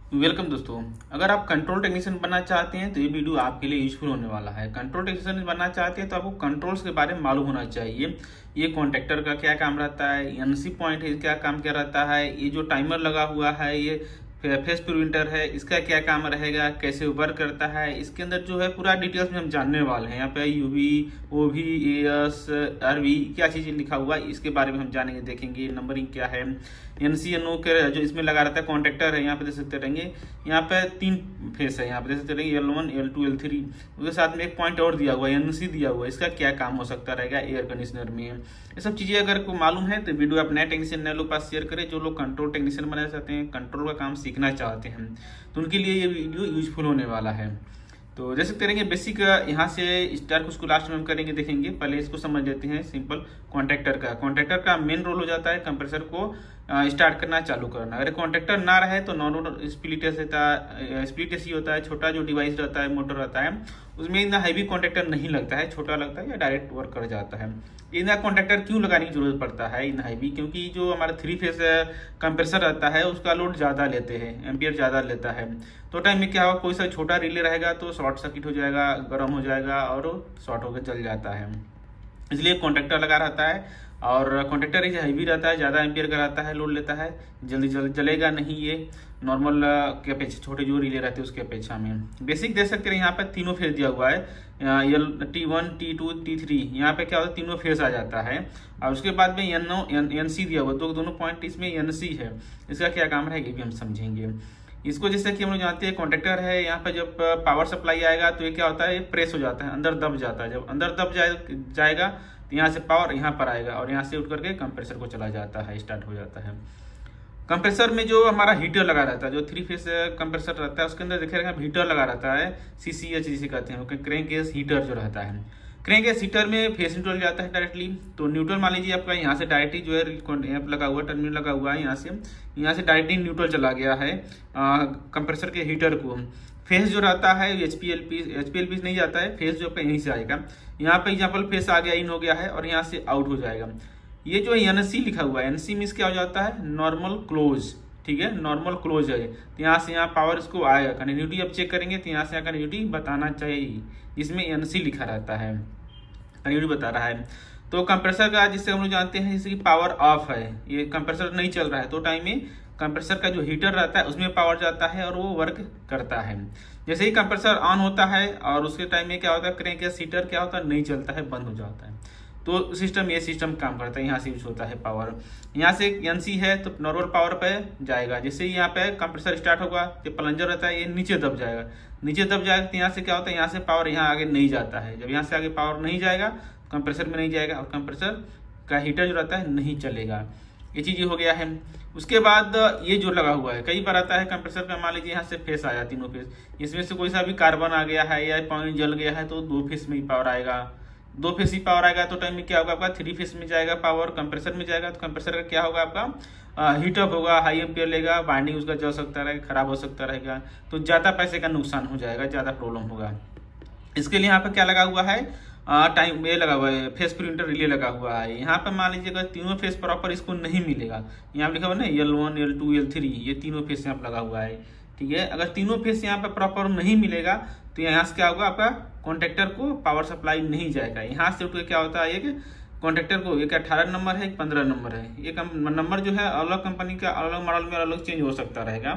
Welcome दोस्तों। अगर आप कंट्रोल टेक्नीशियन बनना चाहते हैं तो ये वीडियो आपके लिए यूजफुल होने वाला है। कंट्रोल टेक्नीशियन बनना चाहते हैं तो आपको कंट्रोल्स के बारे में मालूम होना चाहिए। ये कॉन्टेक्टर का क्या काम रहता है, एनसी पॉइंट है क्या काम क्या रहता है, ये जो टाइमर लगा हुआ है ये फेस प्रिवेंटर है इसका क्या काम रहेगा, कैसे वर्क करता है, इसके अंदर जो है पूरा डिटेल्स में हम जानने वाले हैं। यहाँ पे यूवी ओवी एएस आरवी क्या चीज़ लिखा हुआ है इसके बारे में हम जानेंगे, देखेंगे नंबरिंग क्या है। एनसीएनओ के जो इसमें लगा रहता है कॉन्टेक्टर है, यहाँ पे देख सकते रहेंगे। यहाँ पे 3 फेस है, यहाँ पे देख सकते रहेंगे L1 L2 L3। उसके साथ में एक पॉइंट और दिया हुआ है एनसी दिया हुआ है, इसका क्या काम हो सकता रहेगा एयर कंडीशनर में। ये सब चीजें अगर को मालूम है तो वीडियो आप नए टेक्नीशियन नए लोग पास शेयर करें। जो लोग कंट्रोल टेक्नीशियन बनना चाहते हैं, कंट्रोल का काम सीखना चाहते हैं, तो उनके लिए ये वीडियो यूजफुल होने वाला है। तो जैसे करेंगे बेसिक यहाँ से स्टार्ट को उसको लास्ट में हम करेंगे, देखेंगे। पहले इसको समझ लेते हैं। सिंपल कॉन्ट्रैक्टर का मेन रोल हो जाता है कंप्रेसर को स्टार्ट करना चालू करना। अगर कॉन्ट्रैक्टर ना रहे तो नॉर्मल स्प्लिट ही होता है। छोटा जो डिवाइस रहता है मोटर रहता है उसमें इतना हैवी कॉन्ट्रैक्टर नहीं लगता है, छोटा लगता है या डायरेक्ट वर्क कर जाता है। इतना कॉन्ट्रैक्टर क्यों लगाने की जरूरत पड़ता है इन हैवी, क्योंकि जो हमारा 3 फेस कंप्रेसर रहता है उसका लोड ज्यादा लेते हैं, एम्पियर ज्यादा लेता है। तो टाइम में क्या होगा, कोई सा छोटा रिले रहेगा तो शॉर्ट सर्किट हो जाएगा, गर्म हो जाएगा और शॉर्ट होकर जल जाता है। इसलिए कॉन्ट्रैक्टर लगा रहता है। और कॉन्ट्रैक्टर ही हैवी रहता है, ज़्यादा एम्पियर का रहता है, लोड लेता है, जल्दी जलेगा नहीं ये नॉर्मल के अपेक्षा, छोटे जो रिले रहते हैं उसके अपेक्षा में। बेसिक देख सकते हैं यहाँ पे तीनों फेज दिया हुआ है, T1 T2 T3। यहाँ पे क्या होता है तीनों फेज आ जाता है। और उसके बाद में एनसी दिया हुआ, दोनों पॉइंट इसमें एनसी है। इसका क्या काम रहेगा भी हम समझेंगे। इसको जैसे कि हम लोग जानते हैं कॉन्ट्रैक्टर है, यहाँ पे जब पावर सप्लाई आएगा तो ये क्या होता है, ये प्रेस हो जाता है, अंदर दब जाता है। जब अंदर दब जाएगा तो यहाँ से पावर यहाँ पर आएगा और यहाँ से उठ करके कंप्रेसर को चला जाता है, स्टार्ट हो जाता है। कंप्रेसर में जो हमारा हीटर लगा रहता है, जो 3 फेस कंप्रेसर रहता है उसके अंदर देखिएगा हीटर लगा रहता है, CCH जिसे कहते हैं, क्रैंक केस हीटर जो रहता है। क्रैंक केस हीटर में फेस न्यूट्रल जाता है डायरेक्टली। तो न्यूट्रल मान लीजिए आपका यहाँ से डायरेक्टली जो है लगा हुआ टर्मिनल लगा हुआ है, यहाँ से डायरेक्टली न्यूट्रल चला गया है कंप्रेसर के हीटर को। फेस जो रहता है एचपीएल नहीं जाता है, फेस जो आपका यहीं से आएगा। यहाँ पे एग्जाम्पल फेस आ गया, इन हो गया है और यहाँ से आउट हो जाएगा। ये जो एनसी लिखा हुआ है, एनसी मीन्स क्या हो जाता है, नॉर्मल क्लोज। ठीक है, नॉर्मल क्लोज है। तो यहाँ से यहाँ पावर इसको आएगा, कनेक्टिविटी अब चेक करेंगे तो यहाँ से यहाँ कनेक्टिविटी बताना चाहिए, इसमें एनसी लिखा रहता है, कनेक्टिविटी बता रहा है। तो कंप्रेसर का जिससे हम लोग जानते हैं जैसे कि पावर ऑफ है, ये कंप्रेसर नहीं चल रहा है तो टाइम में कंप्रेसर का जो हीटर रहता है उसमें पावर जाता है और वो वर्क करता है। जैसे ही कंप्रेसर ऑन होता है और उसके टाइम में क्या होता है, क्रैंक केस हीटर क्या होता है, नहीं चलता है, बंद हो जाता है। तो ये सिस्टम काम करता है, यहाँ से यूज होता है पावर। यहाँ से एनसी है तो नॉर्मल पावर पे जाएगा। जैसे ही यहाँ पे कंप्रेसर स्टार्ट होगा, जो प्लंजर रहता है ये नीचे दब जाएगा, तो यहाँ से क्या होता है, यहाँ से पावर यहाँ आगे नहीं जाता है। जब यहाँ से आगे पावर नहीं जाएगा कंप्रेसर में नहीं जाएगा और कंप्रेसर का हीटर जो रहता है नहीं चलेगा। ये चीज हो गया है। उसके बाद ये जो लगा हुआ है, कई बार आता है कंप्रेसर का, मान लीजिए यहाँ से फेस आया, तीनों फेस, इसमें से कोई सा भी कार्बन आ गया है या पानी जल गया है तो 2 फेस में ही पावर आएगा। 2 फेस ही पावर आएगा तो टाइम में क्या होगा आपका, 3 फेस में जाएगा पावर, कंप्रेसर में जाएगा तो कंप्रेसर का क्या होगा आपका, हीटअप होगा, हाई एम्पियर लेगा, बाइंडिंग उसका जल सकता रहेगा, खराब हो सकता रहेगा, तो ज्यादा पैसे का नुकसान हो जाएगा, ज्यादा प्रॉब्लम होगा। इसके लिए यहाँ पे क्या लगा हुआ है, टाइम ये लगा हुआ है, फेस प्रिंटर रिले लगा हुआ है। यहाँ पे मान लीजिए अगर तीनों फेस प्रॉपर इसको नहीं मिलेगा, यहाँ लिखा हुआ है ना L1 L2 L3, ये तीनों फेस यहाँ पे लगा हुआ है। ठीक है, अगर तीनों फेस यहाँ पे प्रॉपर नहीं मिलेगा तो यहाँ से क्या होगा, आपका कॉन्ट्रैक्टर को पावर सप्लाई नहीं जाएगा। यहाँ से उठ के क्या होता है, एक कॉन्ट्रैक्टर को एक 18 नंबर है, एक 15 नंबर है। एक नंबर जो है अलग कंपनी का अलग मॉडल में अलग चेंज हो सकता रहेगा।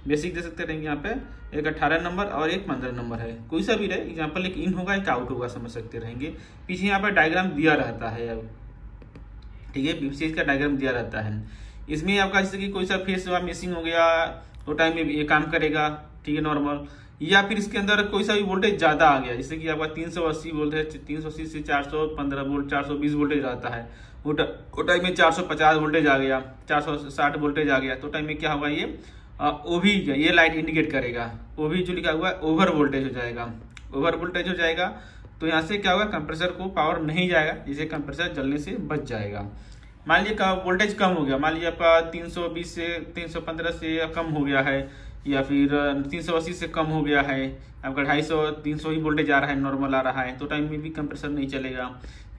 बेसिक दे सकते रहेंगे, यहाँ पे एक 18 नंबर और एक 15 नंबर है, कोई सा भी रहे। एग्जाम्पल एक इन होगा एक आउट होगा, समझ सकते रहेंगे। पीछे यहाँ पे डायग्राम दिया रहता है, अब ठीक है, पीछे इसका डायग्राम दिया रहता है। इसमें आपका जैसे कि कोई सा फेस मिसिंग हो गया तो टाइम में ये काम करेगा, ठीक है, नॉर्मल। या फिर इसके अंदर कोई सा भी वोल्टेज ज्यादा आ गया, जैसे कि आपका 380 वोल्ट है, 380 से 415 वोल्ट 420 वोल्टेज रहता है, वो टाइम में 450 वोल्टेज आ गया, 460 वोल्टेज आ गया, तो टाइम में क्या होगा, ये ओवी ये लाइट इंडिकेट करेगा। ओवी जो लिखा हुआ है ओवर वोल्टेज हो जाएगा, ओवर वोल्टेज हो जाएगा। तो यहाँ से क्या होगा, कंप्रेसर को पावर नहीं जाएगा, जिससे कंप्रेसर जलने से बच जाएगा। मान लीजिए वोल्टेज कम हो गया, मान लीजिए आपका 320 से 315 से कम हो गया है, या फिर 380 से कम हो गया है, आपका 250 300 ही वोल्टेज आ रहा है, नॉर्मल आ रहा है, तो टाइम में भी कंप्रेसर नहीं चलेगा।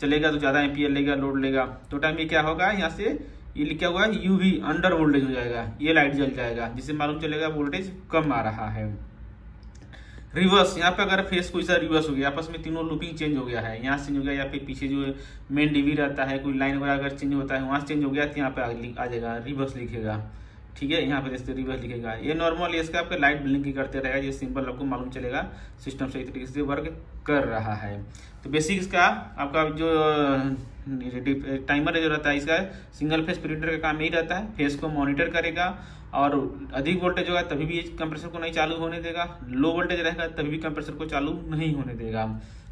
तो ज़्यादा एम्पियर लेगा, लोड लेगा, तो टाइम में क्या होगा, यहाँ से ये लिखा हुआ है यूवी, अंडर वोल्टेज हो जाएगा, ये लाइट जल जाएगा, जिससे मालूम चलेगा वोल्टेज कम आ रहा है। रिवर्स, यहाँ पे अगर फेस कोई सा रिवर्स हो गया, आपस में तीनों लूपिंग चेंज हो गया है, यहाँ से चेंज हो गया या फिर पीछे जो मेन डीवी रहता है कोई लाइन वगैरह अगर चेंज होता है वहाँ से चेंज हो गया तो यहाँ पे आ जाएगा रिवर्स लिखेगा। ठीक है, यहाँ पे जैसे रिवर्स लिखेगा। ये नॉर्मल इसका आपका लाइट ब्लिंकिंग करते रहेगा, ये सिंपल आपको मालूम चलेगा सिस्टम सही तरीके से वर्क कर रहा है। तो बेसिक इसका आपका जो टाइमर जो रहता है इसका सिंगल फेस प्रिंटर का काम यही रहता है, फेस को मॉनिटर करेगा और अधिक वोल्टेज होगा तभी भी कंप्रेसर को नहीं चालू होने देगा, लो वोल्टेज रहेगा तभी भी कंप्रेसर को चालू नहीं होने देगा।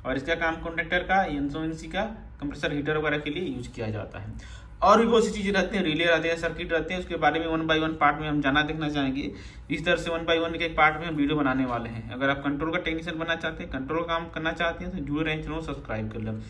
और इसका काम कॉन्ट्रैक्टर का एनसी का कंप्रेसर हीटर वगैरह के लिए यूज किया जाता है। और भी बहुत सी चीजें रहती हैं, रिले रहते हैं, सर्किट रहते हैं, उसके बारे में 1 बाय 1 पार्ट में हम जाना देखना चाहेंगे। इस तरह से 1 बाय 1 के एक पार्ट में हम वीडियो बनाने वाले हैं। अगर आप कंट्रोल का टेक्नीशियन बनना चाहते हैं, कंट्रोल काम करना चाहते हैं तो जुड़े रहें, चैनल सब्सक्राइब कर लें।